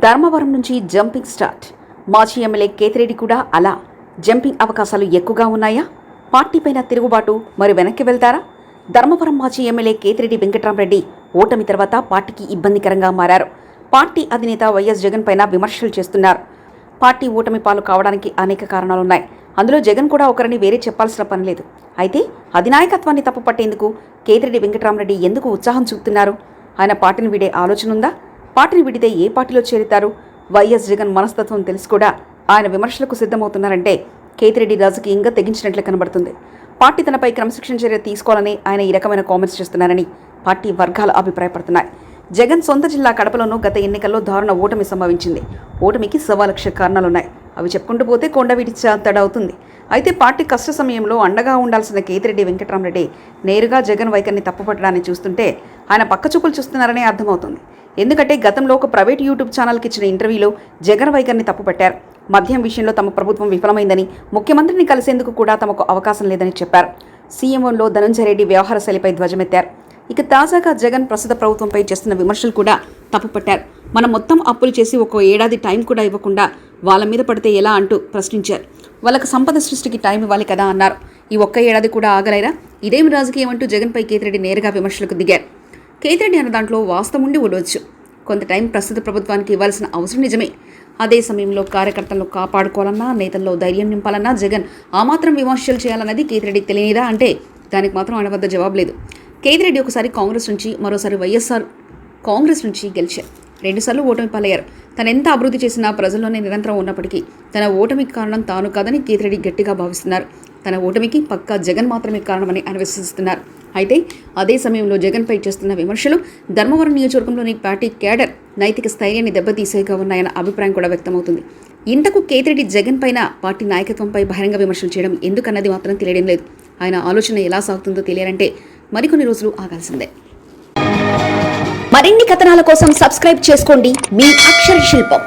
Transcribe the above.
ధర్మవరం నుంచి jumping start. మాజీ MLA Kethireddy కూడా అలా జంపింగ్ అవకాశాలు ఎక్కువగా ఉన్నాయా? పార్టీపైన తిరుగుబాటు, మరి వెనక్కి వెళ్తారా? ధర్మవరం మాజీ ఎమ్మెల్యే కేతిరెడ్డి వెంకట్రామరెడ్డి ఓటమి తర్వాత పార్టీకి ఇబ్బందికరంగా మారారు. పార్టీ అధినేత వైఎస్ జగన్ పైన విమర్శలు చేస్తున్నారు. పార్టీ ఓటమి పాలు కావడానికి అనేక కారణాలున్నాయి. అందులో జగన్ కూడా ఒకరిని వేరే చెప్పాల్సిన పని లేదు. అయితే అధినాయకత్వాన్ని తప్పుపట్టేందుకు కేతిరెడ్డి వెంకట్రామరెడ్డి ఎందుకు ఉత్సాహం చూపుతున్నారు? ఆయన పార్టీని వీడే ఆలోచన ఉందా? పార్టీని విడితే ఏ పార్టీలో చేరుతారు? వైఎస్ జగన్ మనస్తత్వం తెలిసి కూడా ఆయన విమర్శలకు సిద్ధమవుతున్నారంటే కేతిరెడ్డి రాజకీయంగా తెగించినట్లు కనబడుతుంది. పార్టీ తనపై క్రమశిక్షణ చర్య తీసుకోవాలని ఆయన ఈ రకమైన కామెంట్స్ చేస్తున్నారని పార్టీ వర్గాలు అభిప్రాయపడుతున్నాయి. జగన్ సొంత జిల్లా కడపలోనూ గత ఎన్నికల్లో దారుణ ఓటమి సంభవించింది. ఓటమికి 1,00,000 కారణాలున్నాయి. అవి చెప్పుకుంటూ పోతే కొండవీటి తడవుతుంది. అయితే పార్టీ కష్ట సమయంలో అండగా ఉండాల్సిన కేతిరెడ్డి వెంకట్రామరెడ్డి నేరుగా జగన్ వైఖరిని తప్పుపట్టడాన్ని చూస్తుంటే ఆయన పక్కచూపులు చూస్తున్నారనే అర్థమవుతుంది. ఎందుకంటే గతంలో ఒక ప్రైవేట్ యూట్యూబ్ ఛానల్కి ఇచ్చిన ఇంటర్వ్యూలో జగన్ వైఖరిని తప్పుపట్టారు. మద్యం విషయంలో తమ ప్రభుత్వం విఫలమైందని, ముఖ్యమంత్రిని కలిసేందుకు కూడా తమకు అవకాశం లేదని చెప్పారు. సీఎంఓలో ధనంజయ రెడ్డి వ్యవహార శైలిపై ధ్వజమెత్తారు. ఇక తాజాగా జగన్ ప్రస్తుత ప్రభుత్వంపై చేస్తున్న విమర్శలు కూడా తప్పుపట్టారు. మనం మొత్తం అప్పులు చేసి ఒక ఏడాది టైం కూడా ఇవ్వకుండా వాళ్ళ మీద పడితే ఎలా అంటూ ప్రశ్నించారు. వాళ్ళకి సంపద సృష్టికి టైం ఇవ్వాలి కదా అన్నారు. ఈ ఒక్క ఏడాది కూడా ఆగలేరా? ఇదేమి రాజకీయం అంటూ జగన్పై కేతిరెడ్డి నేరుగా విమర్శలకు దిగారు. కేతిరెడ్డి అన్న దాంట్లో వాస్తవం ఉండి ఉండవచ్చు. కొంత టైం ప్రస్తుత ప్రభుత్వానికి ఇవ్వాల్సిన అవసరం నిజమే. అదే సమయంలో కార్యకర్తలను కాపాడుకోవాలన్నా, నేతల్లో ధైర్యం నింపాలన్నా జగన్ ఆ మాత్రం విమర్శలు చేయాలన్నది కేతిరెడ్డికి తెలియదా అంటే దానికి మాత్రం ఆయన వద్ద జవాబు లేదు. కేతిరెడ్డి ఒకసారి కాంగ్రెస్ నుంచి, మరోసారి వైఎస్ఆర్ కాంగ్రెస్ నుంచి గెలిచారు. 2 సార్లు ఓటమి పాలయ్యారు. తను ఎంత అభివృద్ధి చేసినా ప్రజల్లోనే నిరంతరం ఉన్నప్పటికీ తన ఓటమికి కారణం తాను కాదని కేతిరెడ్డి గట్టిగా భావిస్తున్నారు. తన ఓటమికి పక్కా జగన్ మాత్రమే కారణమని ఆయన విశ్వసిస్తున్నారు. అయితే అదే సమయంలో జగన్పై చేస్తున్న విమర్శలు ధర్మవరం నియోజకవర్గంలోని పార్టీ క్యాడర్ నైతిక స్థైర్యాన్ని దెబ్బతీసేగా ఉన్నాయన్న అభిప్రాయం కూడా వ్యక్తమవుతుంది. ఇంతకు కేతిరెడ్డి జగన్ పైన, పార్టీ నాయకత్వంపై బహిరంగ విమర్శలు చేయడం ఎందుకన్నది మాత్రం తెలియడం లేదు. ఆయన ఆలోచన ఎలా సాగుతుందో తెలియాలంటే మరికొన్ని రోజులు ఆగాల్సిందే. మరిన్ని కథనాల కోసం సబ్స్క్రైబ్ చేసుకోండి మీ అక్షర శిల్పం.